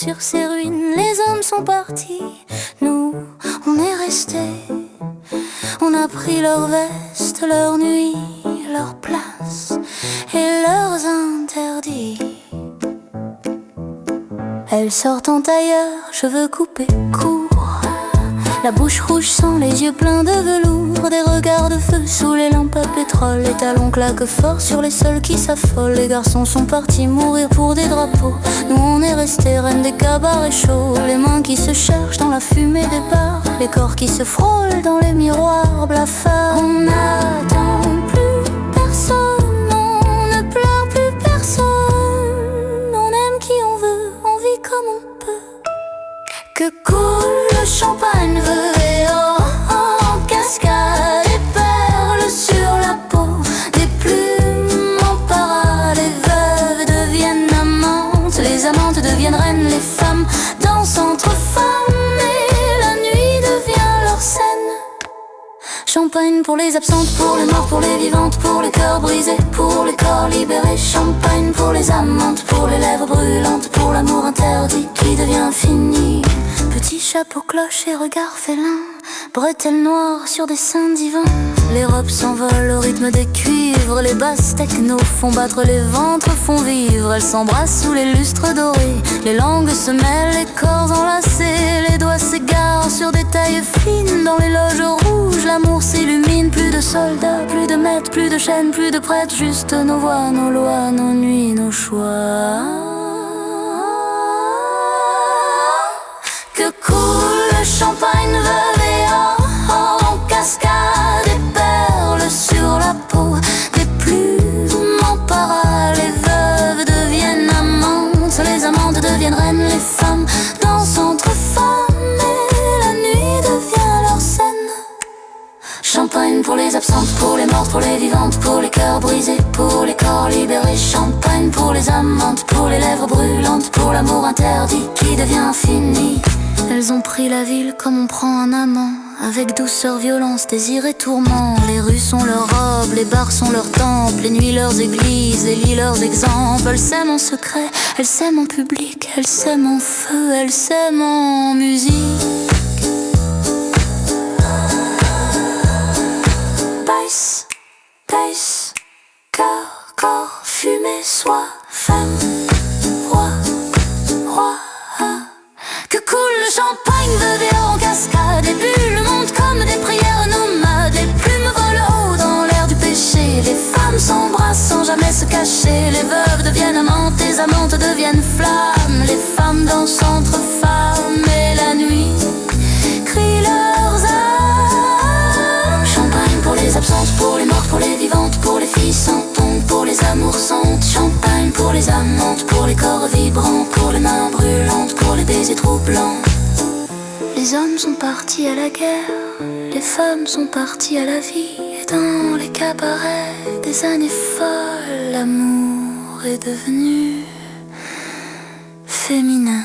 sur ces ruines. Les hommes sont partis, nous, on est restés. On a pris leurs vestes, leurs nuits, leurs places et leurs interdits. Elles sortent en tailleur, cheveux coupés courts, la bouche rouge sans les yeux pleins de velours, des regards de feu sous les lampes à pétrole. Les talons claquent fort sur les sols qui s'affolent. Les garçons sont partis mourir pour des drapeaux. Nous on est restés reines des cabarets chauds. Les mains qui se cherchent dans la fumée des bars, les corps qui se frôlent dans les miroirs blafards. On n'attend plus personne, on ne pleure plus personne. On aime qui on veut, on vit comme on peut. Que coule le champagne et en cascade, des perles sur la peau, des plumes en parade. Les veuves deviennent amantes, les amantes deviennent reines. Les femmes dansent entre femmes et la nuit devient leur scène. Champagne pour les absentes, pour les morts, pour les vivantes, pour les cœurs brisés, pour les corps libérés. Champagne pour les amantes, pour les lèvres brûlantes, pour l'amour interdit qui devient fini. Petit chapeau cloche et regard félin, bretelles noires sur des seins divins. Les robes s'envolent au rythme des cuivres, les basses techno font battre les ventres, font vivre. Elles s'embrassent sous les lustres dorés, les langues se mêlent, les corps enlacés. Les doigts s'égarent sur des tailles fines dans les loges rouges. L'amour s'illumine, plus de soldats, plus de maîtres, plus de chaînes, plus de prêtres. Juste nos voix, nos lois, nos nuits, nos choix. Que coule le champagne veuve et en cascade, des perles sur la peau, des plumes en parade. Les veuves deviennent amantes, les amantes deviennent reines. Les femmes dansent entre femmes et la nuit devient leur scène. Champagne pour les absentes, pour les mortes, pour les vivantes, pour les cœurs brisés, pour les corps libérés. Champagne pour les amantes, pour les lèvres brûlantes, pour l'amour interdit qui devient fini. Elles ont pris la ville comme on prend un amant, avec douceur, violence, désir et tourment. Les rues sont leurs robes, les bars sont leurs temples, les nuits leurs églises, les lits leurs exemples. Elles s'aiment en secret, elles s'aiment en public, elles s'aiment en feu, elles s'aiment en musique. Baisse, baisse, cœur, corps, fumée, soie, femme, roi, roi. Que coule le champagne veuve et en cascade, des bulles montent comme des prières nomades. Les plumes volent haut dans l'air du péché, les femmes s'embrassent sans jamais se cacher. Les veuves deviennent amantes, les amantes deviennent flammes. Les femmes dansent entre femmes et la nuit crie leurs âmes. Champagne pour les absentes, pour les mortes, pour les vivantes, pour les filles sans tombe, pour les amours santes. Champagne pour les amantes, pour les corps vibrants, pour les mains brûlantes, pour les baisers troublants. Les hommes sont partis à la guerre, les femmes sont parties à la vie. Et dans les cabarets des années folles, l'amour est devenu féminin.